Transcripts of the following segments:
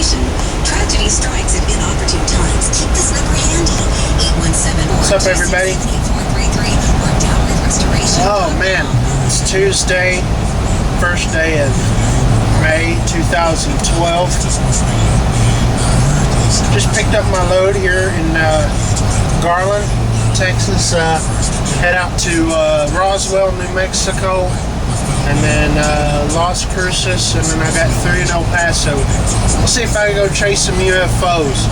information. Tragedy strikes at inopportune times. Keep this number handy. 817. What's up, everybody? Oh man, it's Tuesday, first day of May 2012. Just picked up my load here in Garland, Texas. Head out to Roswell, New Mexico, and then Las Cruces, and then I got 3 in El Paso. Let's see if I can go chase some UFOs.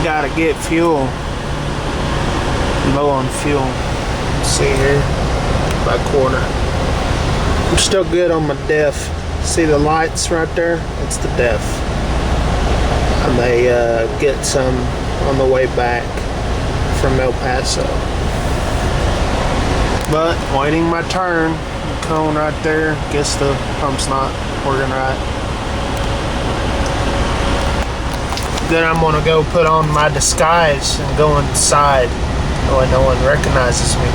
Gotta get fuel. Low on fuel. See here, by quarter. I'm still good on my def. See the lights right there? That's the def. I may get some on the way back from El Paso. But waiting my turn. The cone right there. Guess the pump's not working right. Then I'm gonna go put on my disguise and go inside. That way no one recognizes me.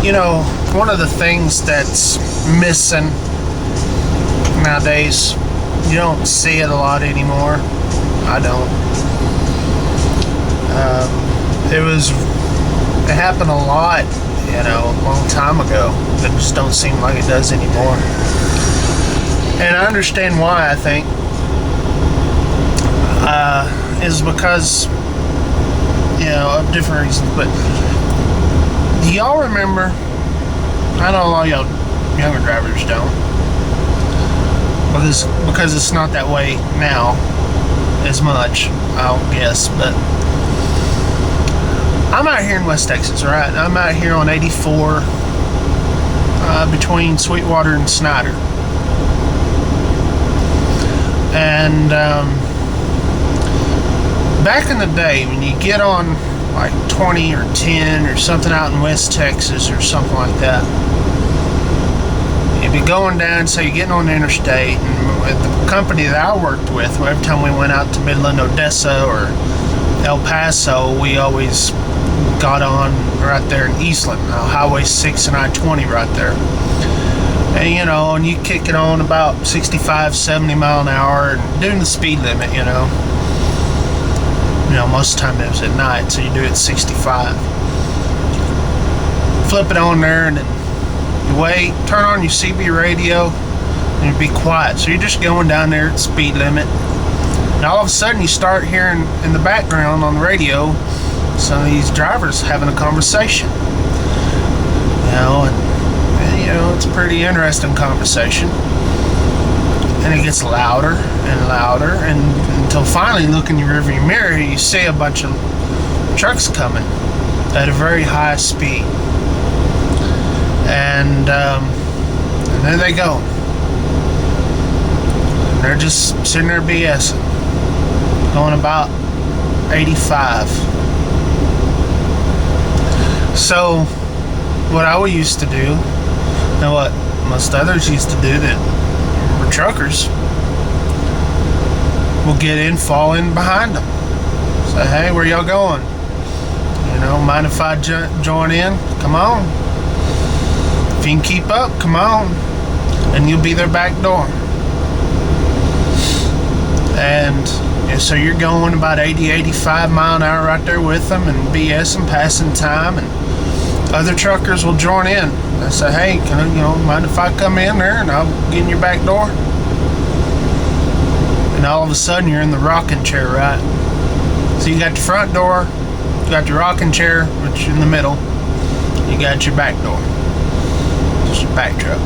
You know, one of the things that's missing nowadays, you don't see it a lot anymore. I don't. It happened a lot, you know, a long time ago. It just don't seem like it does anymore. And I understand why, I think. Is because, you know, of different reasons, but do y'all remember? I know a lot of y'all younger drivers don't, because it's not that way now as much, I'll guess. But I'm out here in West Texas, right? I'm out here on 84 between Sweetwater and Snyder, and back in the day when you get on like 20 or 10 or something out in West Texas or something like that, you'd be going down, so you're getting on the interstate, and with the company that I worked with, every time we went out to Midland, Odessa, or El Paso, we always got on right there in Eastland, Highway 6 and I-20 right there. And you know, and you kick it on about 65, 70 mile an hour and doing the speed limit, you know. You know, most of the time it was at night, so you do it 65. Flip it on there, and then you wait, turn on your CB radio, and it'd be quiet. So you're just going down there at speed limit, and all of a sudden you start hearing in the background on the radio some of these drivers having a conversation. You know, and you know, it's a pretty interesting conversation. And it gets louder and louder, and until finally, look in your rearview mirror, you see a bunch of trucks coming at a very high speed, and there they go. And they're just sitting there BSing, going about 85. So, what I used to do, and what most others used to do that were truckers, will get in, fall in behind them. Say, hey, where y'all going? You know, mind if I join in? Come on. If you can keep up, come on. And you'll be their back door. And so you're going about 80, 85 mile an hour right there with them and BSing, passing time, and other truckers will join in. They say, hey, can I, you know, mind if I come in there and I'll get in your back door? And all of a sudden you're in the rocking chair, right? So you got the front door, you got your rocking chair, which is in the middle, you got your back door, just your back truck.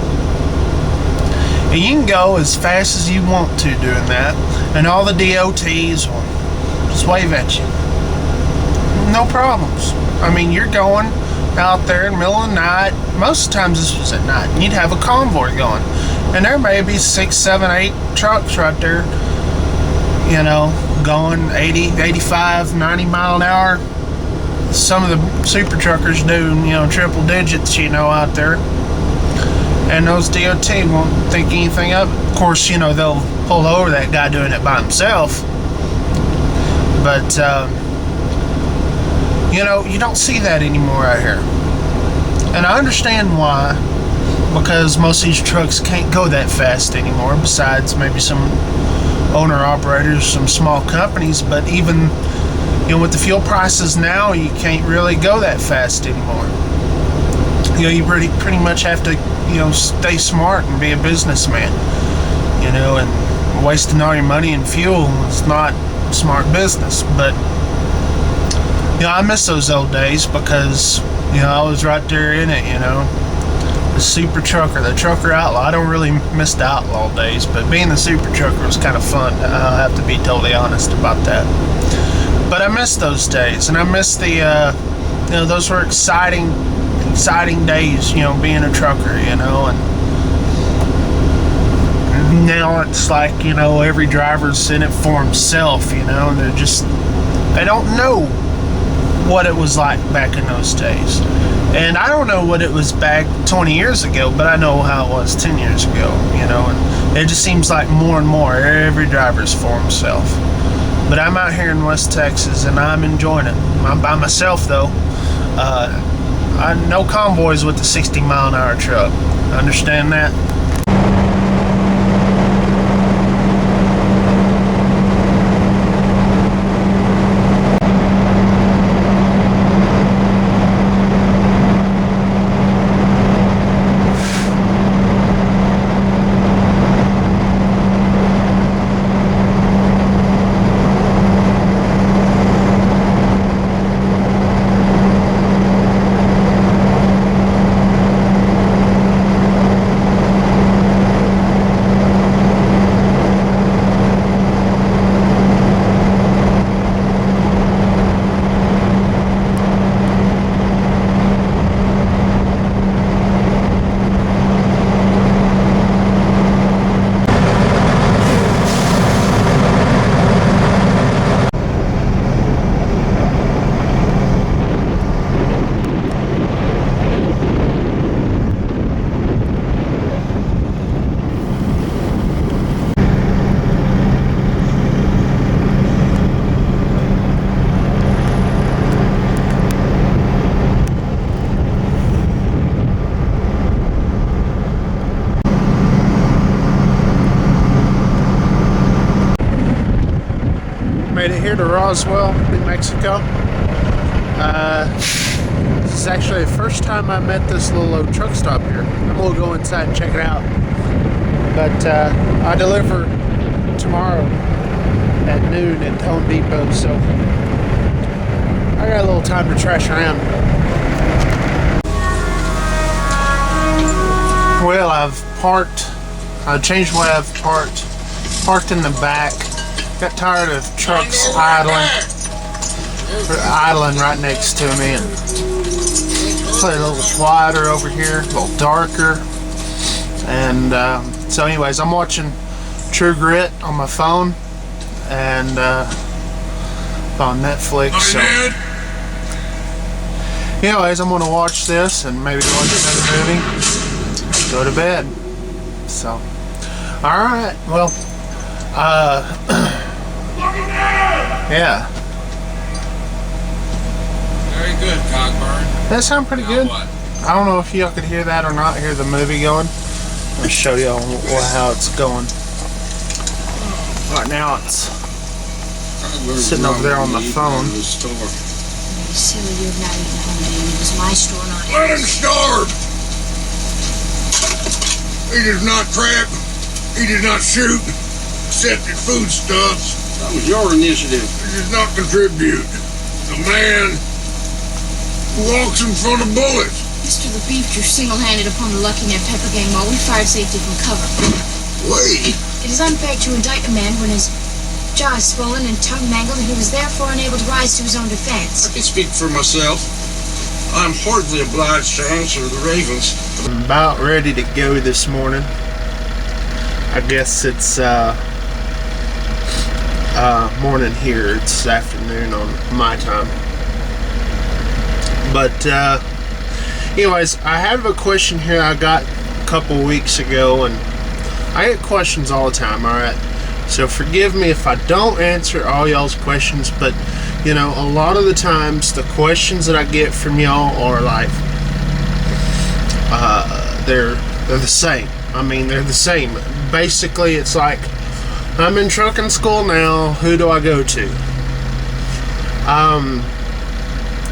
And you can go as fast as you want to doing that, and all the DOTs will just wave at you. No problems. I mean, you're going out there in the middle of the night. Most of the times this was at night, and you'd have a convoy going, and there may be 6, 7, 8 trucks right there, you know, going 80, 85, 90 mile an hour. Some of the super truckers do, you know, triple digits, you know, out there. And those DOT won't think anything of it. Of course, you know, they'll pull over that guy doing it by himself. But, you know, you don't see that anymore out here. And I understand why. Because most of these trucks can't go that fast anymore. Besides maybe some owner-operators, some small companies. But even, you know, with the fuel prices now, you can't really go that fast anymore. You know, you pretty much have to, you know, stay smart and be a businessman. You know, and wasting all your money in fuel is not smart business. But, you know, I miss those old days because, you know, I was right there in it, you know. The super trucker, the trucker outlaw. I don't really miss the outlaw days, but being the super trucker was kind of fun. I'll have to be totally honest about that. But I miss those days, and I miss the, you know, those were exciting days, you know, being a trucker, you know, and now it's like, you know, every driver's in it for himself, you know, and they don't know what it was like back in those days. And I don't know what it was back 20 years ago, but I know how it was 10 years ago, you know, and it just seems like more and more every driver's for himself. But I'm out here in West Texas and I'm enjoying it. I'm by myself though. No convoys with the 60 mile an hour truck. Understand that? Made it here to Roswell, New Mexico. This is actually the first time I met this little old truck stop here. I'm gonna go inside and check it out. But I deliver tomorrow at noon at Home Depot, so I got a little time to trash around. Well, I changed the way I've parked in the back. Got tired of trucks idling right next to me, and play a little quieter over here, a little darker. And so anyways, I'm watching True Grit on my phone and on Netflix. So anyways, I'm gonna watch this and maybe watch another movie, go to bed. So alright, well, yeah. Very good, Cockburn. That sounds pretty good. What? I don't know if y'all could hear that or not, hear the movie going. I'll show y'all how it's going. Right now it's sitting over there on the phone. Silly, you're not even home, dude. It was my store, not Let him starve! He does not trap. He does not shoot. Accepted foodstuffs. That was your initiative. He does not contribute. The man who walks in front of bullets. Mr. the Beef drew single-handed upon the Lucky Net Pepper Gang while we fired safety from cover. Wait. It is unfair to indict a man when his jaw is swollen and tongue mangled and he was therefore unable to rise to his own defense. I can speak for myself. I'm hardly obliged to answer the Ravens. I'm about ready to go this morning. I guess it's morning here. It's afternoon on my time. But anyways, I have a question here I got a couple weeks ago, and I get questions all the time, alright? So forgive me if I don't answer all y'all's questions, but you know, a lot of the times the questions that I get from y'all are like, they're the same. I mean, they're the same. Basically, it's like, I'm in trucking school now, who do I go to?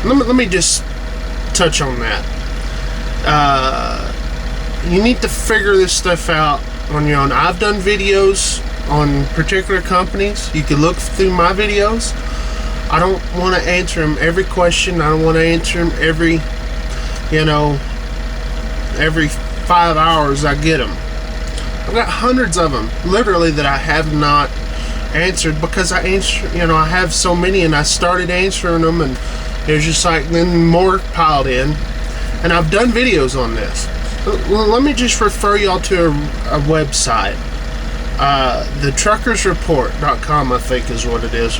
Let me just touch on that. You need to figure this stuff out on your own. I've done videos on particular companies. You can look through my videos. I don't want to answer them every question. I don't want to answer them every 5 hours I get them. I've got hundreds of them, literally, that I have not answered because I have so many, and I started answering them, and there's just like then more piled in, and I've done videos on this. Let me just refer y'all to a website, the truckersreport.com, I think is what it is,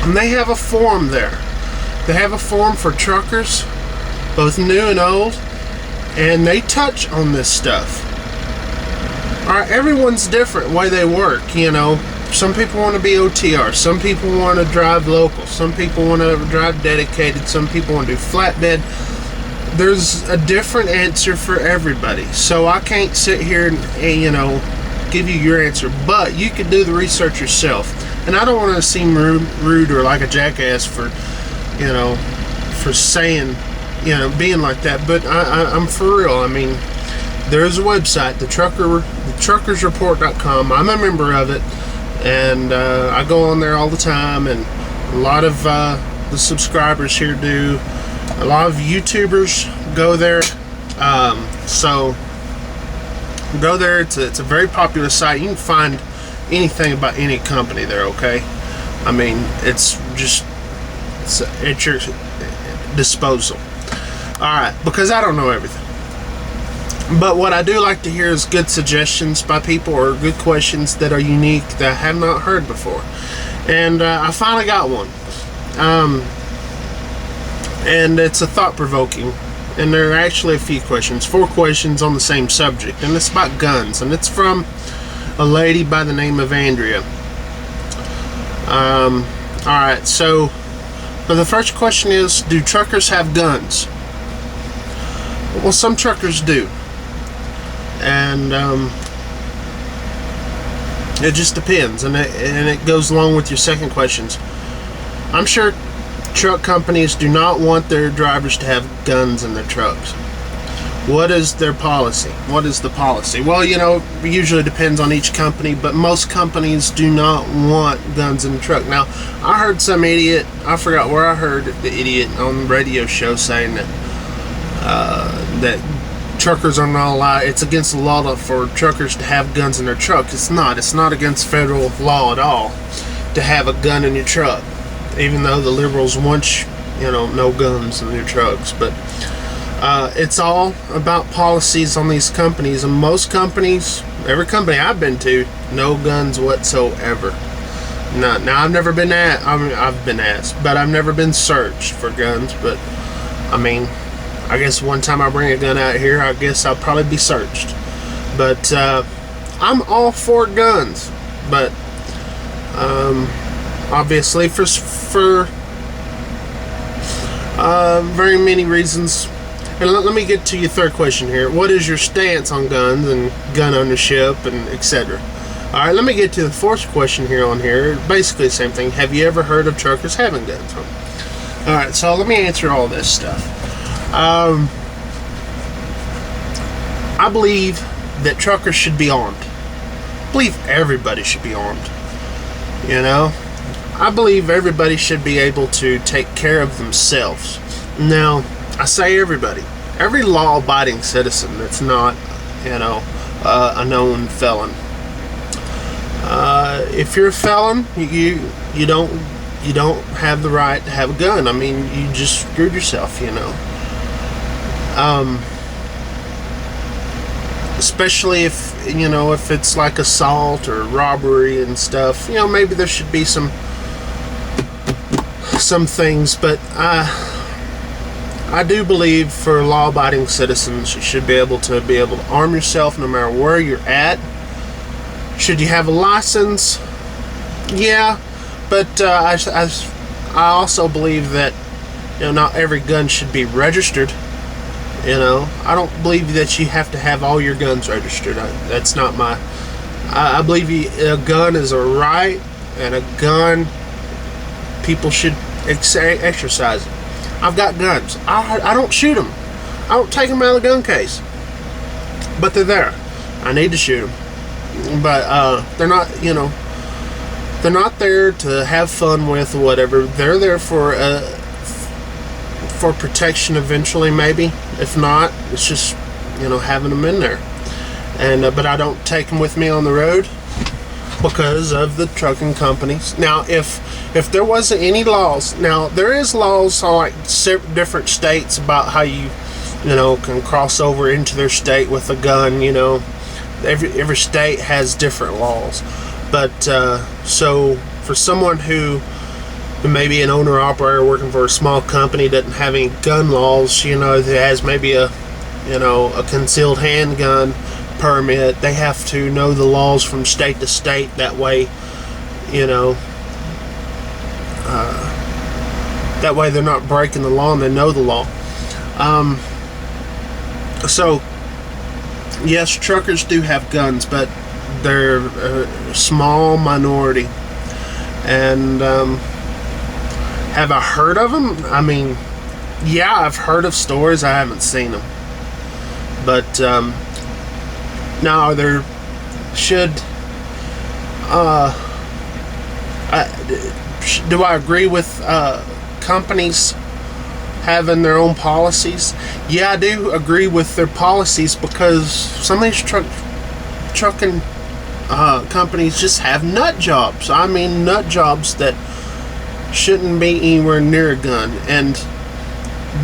and they have a forum there. They have a forum for truckers, both new and old, and they touch on this stuff. Alright, everyone's different way they work, you know. Some people want to be OTR, some people want to drive local, some people want to drive dedicated, some people want to do flatbed. There's a different answer for everybody. So I can't sit here and give you your answer, but you can do the research yourself. And I don't want to seem rude or like a jackass for saying, being like that, but I'm for real. I mean, there's a website, the truckersreport.com. I'm a member of it, and I go on there all the time, and a lot of the subscribers here do. A lot of YouTubers go there, so go there. It's a very popular site. You can find anything about any company there, okay? I mean, it's at your disposal. Alright, because I don't know everything. But what I do like to hear is good suggestions by people, or good questions that are unique that I have not heard before. And I finally got one. And it's a thought-provoking. And there are actually a few questions, 4 questions on the same subject. And it's about guns. And it's from a lady by the name of Andrea. Alright, so the first question is, do truckers have guns? Well, some truckers do, and it just depends, and it goes along with your second questions. I'm sure truck companies do not want their drivers to have guns in their trucks. What is their policy? What is the policy? Well, it usually depends on each company, but most companies do not want guns in the truck. Now, I heard some idiot, I forgot where I heard the idiot on the radio show saying that truckers are not allowed, it's against the law for truckers to have guns in their truck. It's not against federal law at all to have a gun in your truck, even though the liberals want no guns in their trucks. But it's all about policies on these companies, and most companies, every company I've been to, no guns whatsoever. Now I've never been I've been asked, but I've never been searched for guns. But I mean, I guess one time I bring a gun out here, I guess I'll probably be searched. But I'm all for guns, but obviously for very many reasons. And let me get to your third question here. What is your stance on guns and gun ownership and etc.? Alright, let me get to the fourth question here on here. Basically the same thing. Have you ever heard of truckers having guns? Alright, so let me answer all this stuff. I believe that truckers should be armed. I believe everybody should be armed. I believe everybody should be able to take care of themselves. Now, I say everybody. Every law-abiding citizen that's not, a known felon. If you're a felon, you don't have the right to have a gun. I mean, you just screwed yourself, Especially if you know, if it's like assault or robbery and stuff, you know, maybe there should be some things, but I do believe for law-abiding citizens, you should be able to arm yourself no matter where you're at. Should you have a license? Yeah, but I also believe that, you know, not every gun should be registered. You know, I don't believe that you have to have all your guns registered. That's not my. I believe a gun is a right, and a gun, people should exercise it. I've got guns. I don't shoot them. I don't take them out of the gun case. But they're there. I need to shoot them. But they're not, you know, they're not there to have fun with or whatever. They're there for protection eventually, maybe. If not, it's just, you know, having them in there. And but I don't take them with me on the road because of the trucking companies. Now, if there wasn't any laws, now there is laws on like different states about how you know, can cross over into their state with a gun. You know, every state has different laws. But so for someone who maybe an owner operator working for a small company doesn't have any gun laws, you know, that has maybe a concealed handgun permit, they have to know the laws from state to state. That way, you know, that way they're not breaking the law and they know the law. So yes, truckers do have guns, but they're a small minority. And have I heard of them? I mean, yeah, I've heard of stories. I haven't seen them. But now there should. Do I agree with companies having their own policies? Yeah, I do agree with their policies, because some of these trucking companies just have nut jobs. I mean, nut jobs that shouldn't be anywhere near a gun. And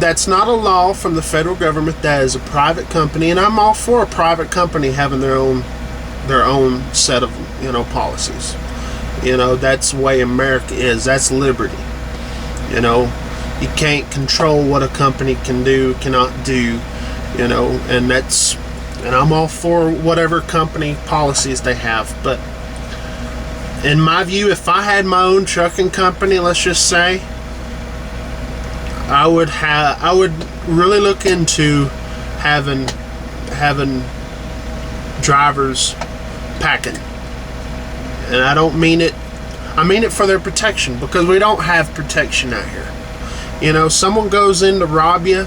that's not a law from the federal government. That is a private company, and I'm all for a private company having their own set of, you know, policies. You know, that's the way America is. That's liberty. You know, you can't control what a company cannot do, you know, and I'm all for whatever company policies they have. But in my view, if I had my own trucking company, let's just say, I would really look into having drivers packing. And I don't mean it, I mean it for their protection, because we don't have protection out here. You know, someone goes in to rob you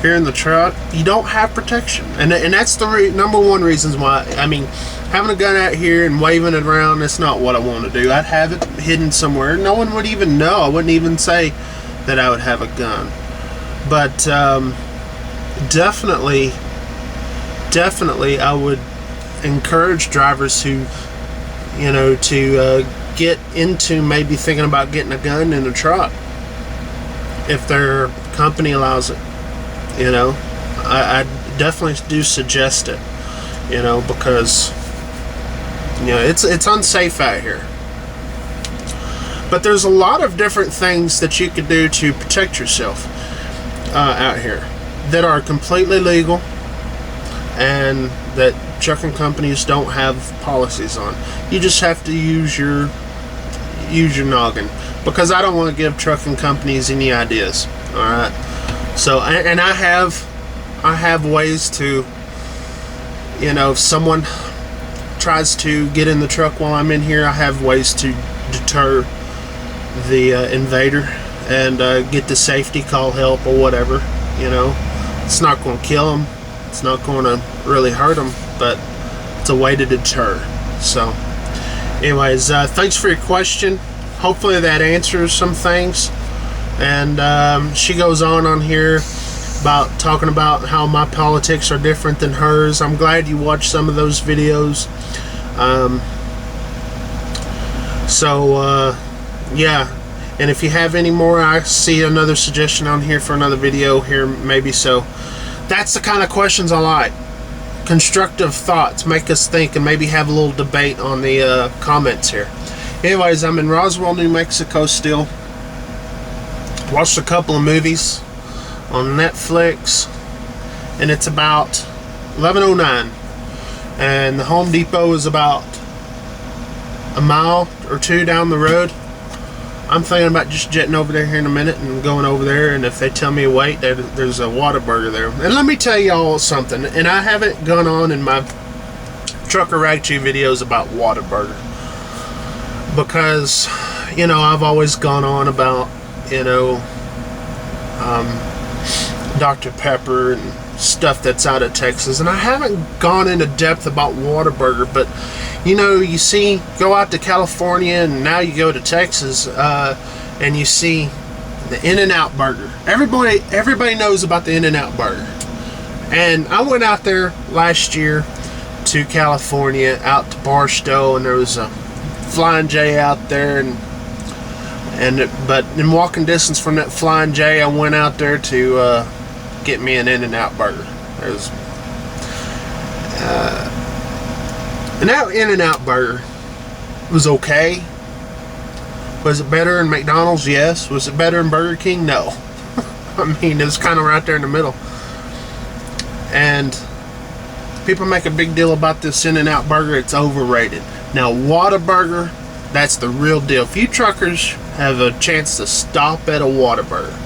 here in the truck, you don't have protection. And that's the number one reasons why. I mean, having a gun out here and waving it around, that's not what I want to do. I'd have it hidden somewhere. No one would even know. I wouldn't even say that I would have a gun. But definitely I would encourage drivers who, you know, to get into maybe thinking about getting a gun in a truck if their company allows it. You know, I definitely do suggest it, you know, because, you know, it's unsafe out here. But there's a lot of different things that you could do to protect yourself out here that are completely legal and that trucking companies don't have policies on. You just have to use your noggin, because I don't want to give trucking companies any ideas. All right. So, and I have ways to, you know, if someone tries to get in the truck while I'm in here, I have ways to deter the invader and get the safety, call help or whatever. You know, it's not going to kill them, it's not going to really hurt them, but it's a way to deter. So anyways, thanks for your question. Hopefully that answers some things. And she goes on here about talking about how my politics are different than hers. I'm glad you watched some of those videos. Yeah, and if you have any more, I see another suggestion on here for another video here maybe. So that's the kind of questions I like. constructive thoughts, make us think, and maybe have a little debate on the comments here. Anyways, I'm in Roswell, New Mexico still. Watched a couple of movies on Netflix, and it's about 11:09, and the Home Depot is about a mile or two down the road. I'm thinking about just jetting over there here in a minute and going over there, and if they tell me to wait, there's a Whataburger there. And let me tell y'all something, and I haven't gone on in my Trucker Rag Chew videos about Whataburger, because, you know, I've always gone on about, you know, Dr. Pepper and stuff that's out of Texas, and I haven't gone into depth about Whataburger. But you know, you see, go out to California, and now you go to Texas, and you see the In-N-Out burger. Everybody knows about the In-N-Out burger. And I went out there last year to California, out to Barstow, and there was a Flying J out there, but in walking distance from that Flying J, I went out there to get me an In-N-Out burger. There's and that In-N-Out burger was okay. Was it better than McDonald's? Yes. Was it better than Burger King? No. I mean, it was kind of right there in the middle. And people make a big deal about this In-N-Out burger. It's overrated. Now, Whataburger, that's the real deal. If you truckers have a chance to stop at a Whataburger,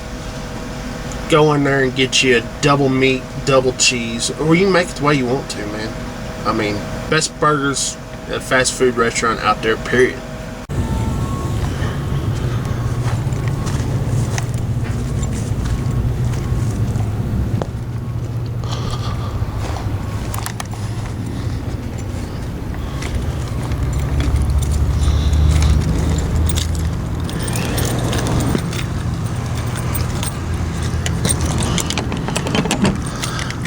go in there and get you a double meat, double cheese, or you can make it the way you want to, man. I mean, best burgers at a fast food restaurant out there, period.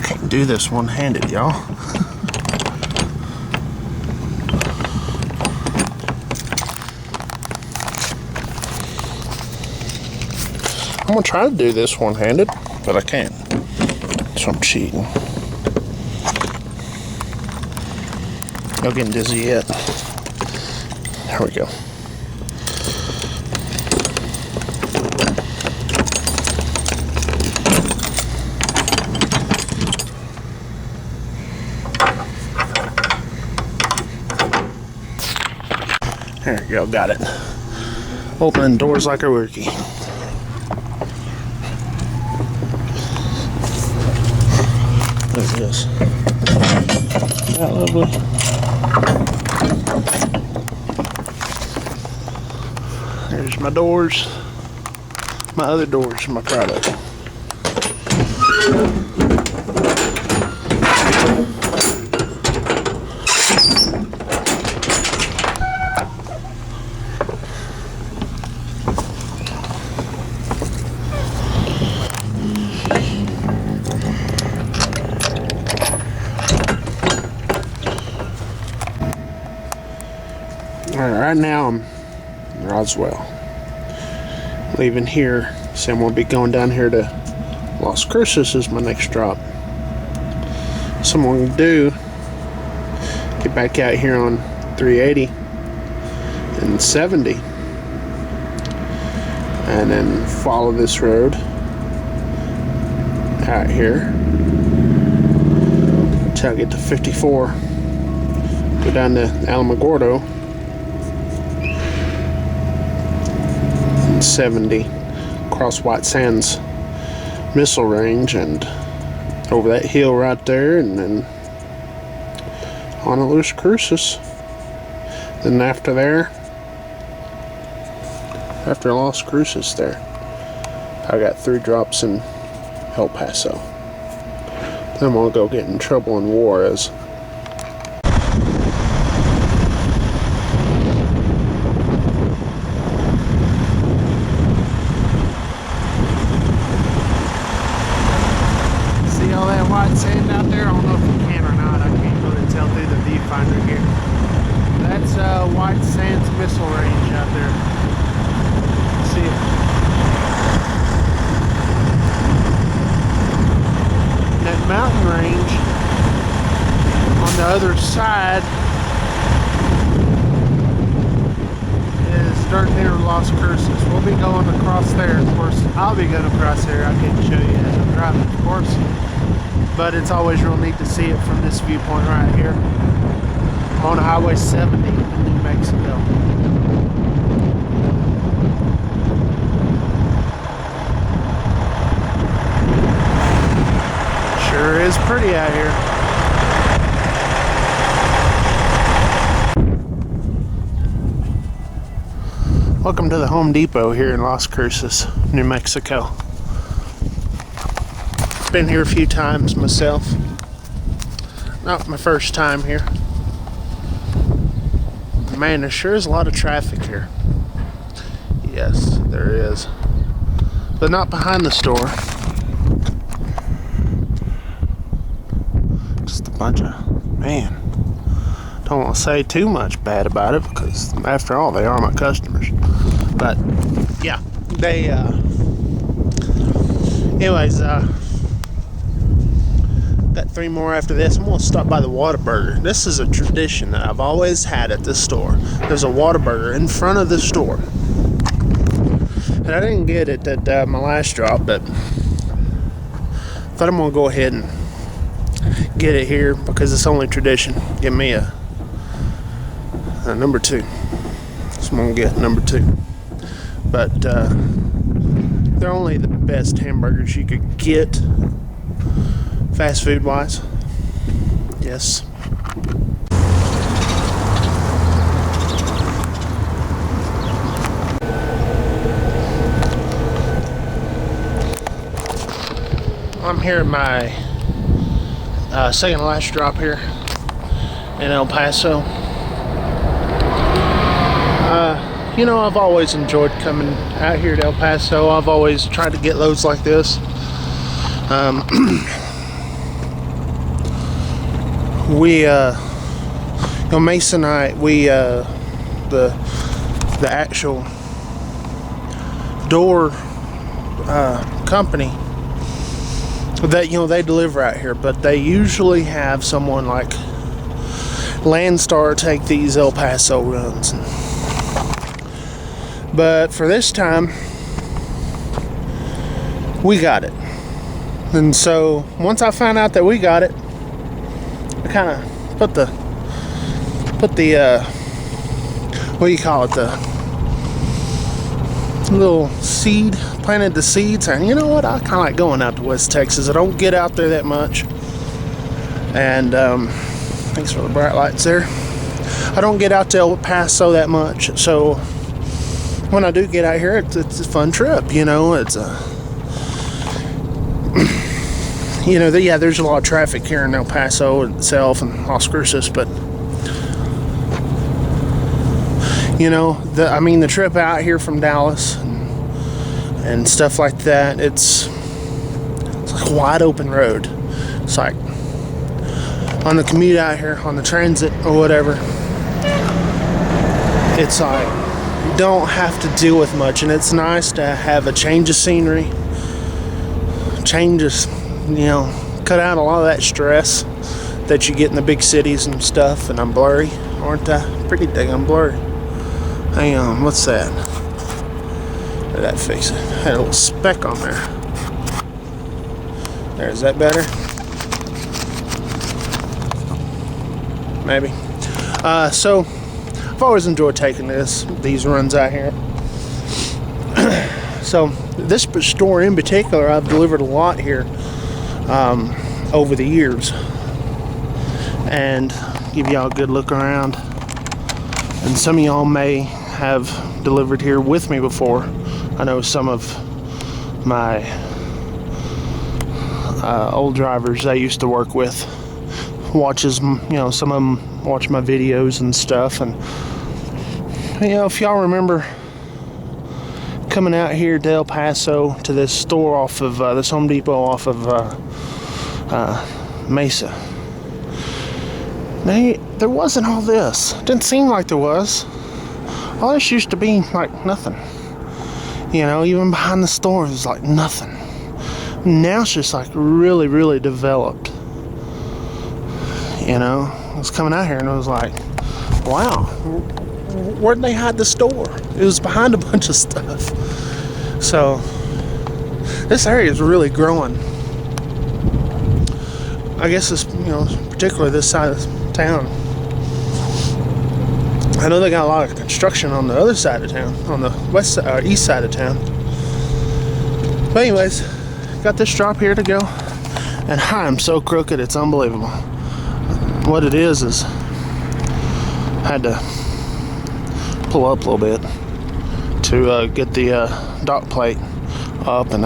Can't do this one-handed, y'all. I'm gonna try to do this one-handed, but I can't, so I'm cheating. Y'all getting dizzy yet? There we go. There you go, got it. Opening doors like a rookie. Look at this. Isn't that lovely? There's my doors. My other doors, my product. Right now I'm in Roswell, leaving here, so I'm going to be going down here to Las Cruces is my next drop. So I'm going to do, get back out here on 380 and 70, and then follow this road out here until I get to 54, go down to Alamogordo, 70, across White Sands missile range, and over that hill right there, and then on to Las Cruces. Then after there, after Las Cruces there, I got 3 drops in El Paso. Then I'm gonna go get in trouble in Juarez. Sand out there. I don't know if you can or not. I can't really tell through the viewfinder here. That's White Sands missile range out there. See it? That mountain range other side is dirt near Las Cruces. We'll be going across there. Of course, I'll be going across there. I can't show you as I'm driving, of course. But it's always real neat to see it from this viewpoint right here. I'm on Highway 70 in New Mexico. Sure is pretty out here. Welcome to the Home Depot here in Las Cruces, New Mexico. Been here a few times myself. Not my first time here. Man, there sure is a lot of traffic here. Yes, there is. But not behind the store. Just a bunch of, man, don't want to say too much bad about it because after all, they are my customers. But yeah, they, anyways, got 3 more after this. I'm gonna stop by the Whataburger. This is a tradition that I've always had at this store. There's a Whataburger in front of the store. And I didn't get it at my last drop, but thought I'm gonna go ahead and get it here because it's only tradition. Give me a number 2. So I'm gonna get number 2. But they're only the best hamburgers you could get fast food wise. Yes. I'm here at my second to last drop here in El Paso. You know, I've always enjoyed coming out here to El Paso. I've always tried to get loads like this. We, you know, Mason and I, we, the actual door company that, you know, they deliver out here, but they usually have someone like Landstar take these El Paso runs. But for this time, we got it. And so once I found out that we got it, I kind of put the what do you call it, the little seed, planted the seeds, and you know what, I kind of like going out to West Texas. I don't get out there that much, and thanks for the bright lights there. I don't get out to El Paso that much, so when I do get out here, it's a fun trip, you know. It's a, you know, yeah, there's a lot of traffic here in El Paso itself and Las Cruces, but you know, the trip out here from Dallas and stuff like that, it's like a wide open road. It's like on the commute out here, on the transit or whatever, it's like you don't have to deal with much, and it's nice to have a change of scenery, changes, you know, cut out a lot of that stress that you get in the big cities and stuff. And I'm blurry, aren't I? Pretty dang blurry. Hang on, what's that? Did that fix it? Had a little speck on there. There, is that better? Maybe. So I've always enjoyed taking these runs out here. So this store in particular, I've delivered a lot here over the years, and give y'all a good look around. And some of y'all may have delivered here with me before. I know some of my old drivers I used to work with watches, you know, some of them watch my videos and stuff. And you know, if y'all remember coming out here to El Paso to this store off of this Home Depot off of Mesa, there wasn't all this. Didn't seem like there was. All this used to be like nothing. You know, even behind the store it was like nothing. Now it's just like really, really developed. You know, was coming out here and I was like, wow, where'd they hide the store? It was behind a bunch of stuff. So this area is really growing. I guess it's, particularly this side of town. I know they got a lot of construction on the other side of town, on the west side, or east side of town. But anyways, got this drop here to go, and I'm so crooked, it's unbelievable. What it is I had to pull up a little bit to get the dock plate up, and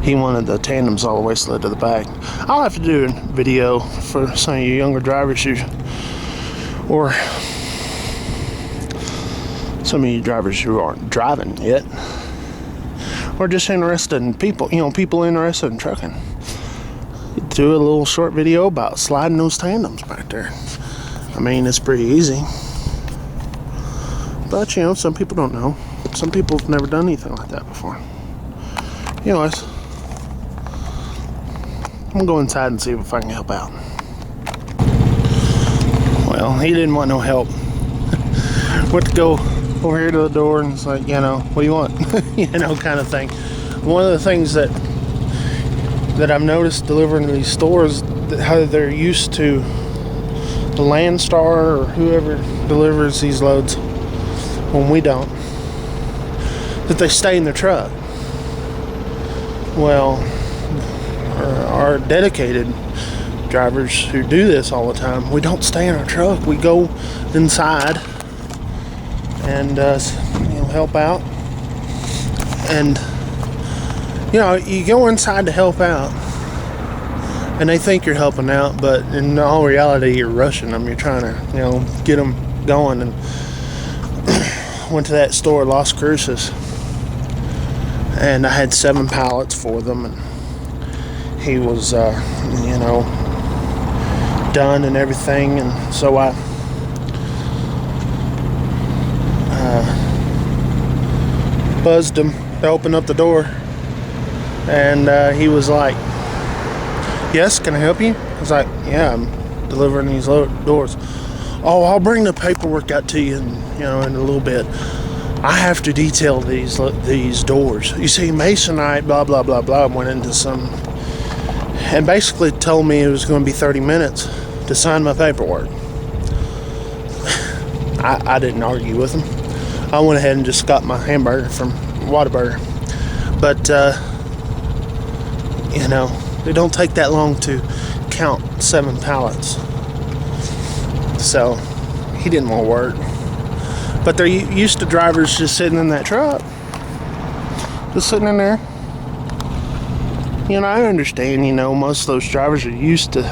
he wanted the tandems all the way slid to the back. I'll have to do a video for some of you younger drivers or some of you drivers who aren't driving yet, or just interested in people interested in trucking. Do a little short video about sliding those tandems back there. I mean, it's pretty easy, but some people don't know. Some people have never done anything like that before. Anyways, I'm gonna go inside and see if I can help out. Well, he didn't want no help. Went to go over here to the door and it's like, what do you want? Kind of thing. One of the things that I've noticed delivering to these stores, how they're used to the Landstar or whoever delivers these loads when we don't, that they stay in the truck. Well, our dedicated drivers who do this all the time, we don't stay in our truck. We go inside and help out. And you go inside to help out, and they think you're helping out, but in all reality, you're rushing them. You're trying to, get them going. And went to that store, Las Cruces, and I had 7 pallets for them, and he was, done and everything, and so I buzzed him to open up the door, and he was like, yes, can I help you? I was like, yeah, I'm delivering these doors. Oh, I'll bring the paperwork out to you in a little bit. I have to detail these doors. You see, Masonite, blah, blah, blah, blah, went into some, and basically told me it was going to be 30 minutes to sign my paperwork. I didn't argue with him. I went ahead and just got my hamburger from Whataburger. But, it don't take that long to count 7 pallets. So, he didn't want to work. But they're used to drivers just sitting in that truck. Just sitting in there. I understand, most of those drivers are used to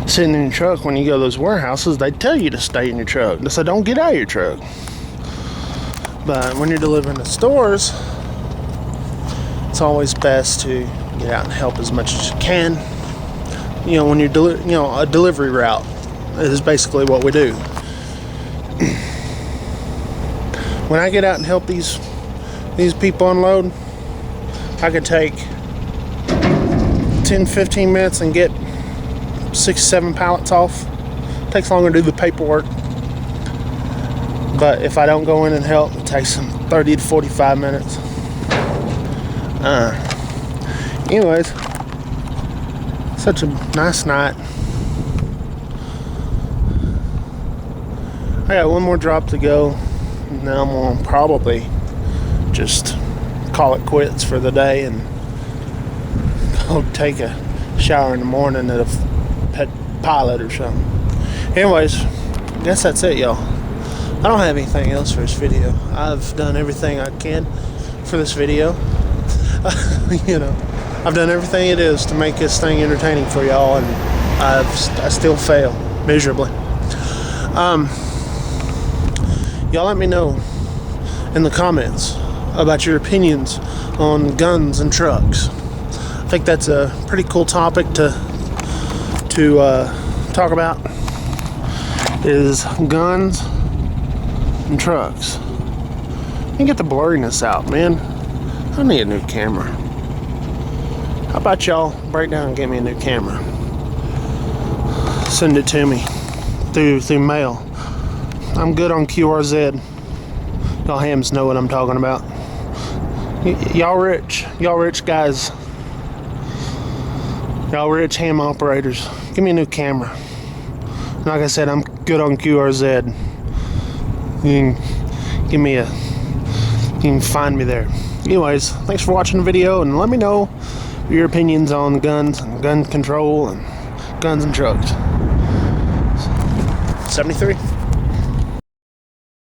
sitting in your truck. When you go to those warehouses, they tell you to stay in your truck. They say, don't get out of your truck. But when you're delivering to stores, it's always best to get out and help as much as you can. When you're a delivery route is basically what we do. When I get out and help these people unload, I could take 10-15 minutes and get 6-7 pallets off. It takes longer to do the paperwork, but if I don't go in and help, it takes them 30 to 45 minutes. Anyways, such a nice night. I got one more drop to go, and then I'm gonna probably just call it quits for the day and go take a shower in the morning at a pet pilot or something. Anyways, I guess that's it, y'all. I don't have anything else for this video. I've done everything I can for this video. I've done everything it is to make this thing entertaining for y'all, and I still fail miserably. Y'all let me know in the comments about your opinions on guns and trucks. I think that's a pretty cool topic to talk about, is guns and trucks. And get the blurriness out, man. I need a new camera. How about y'all break down and get me a new camera? send it to me through mail. I'm good on QRZ. Y'all hams know what I'm talking about. Y'all rich guys. Y'all rich ham operators. Give me a new camera. Like I said, I'm good on QRZ. You can find me there. Anyways, thanks for watching the video, and let me know your opinions on guns and gun control and guns and trucks. 73.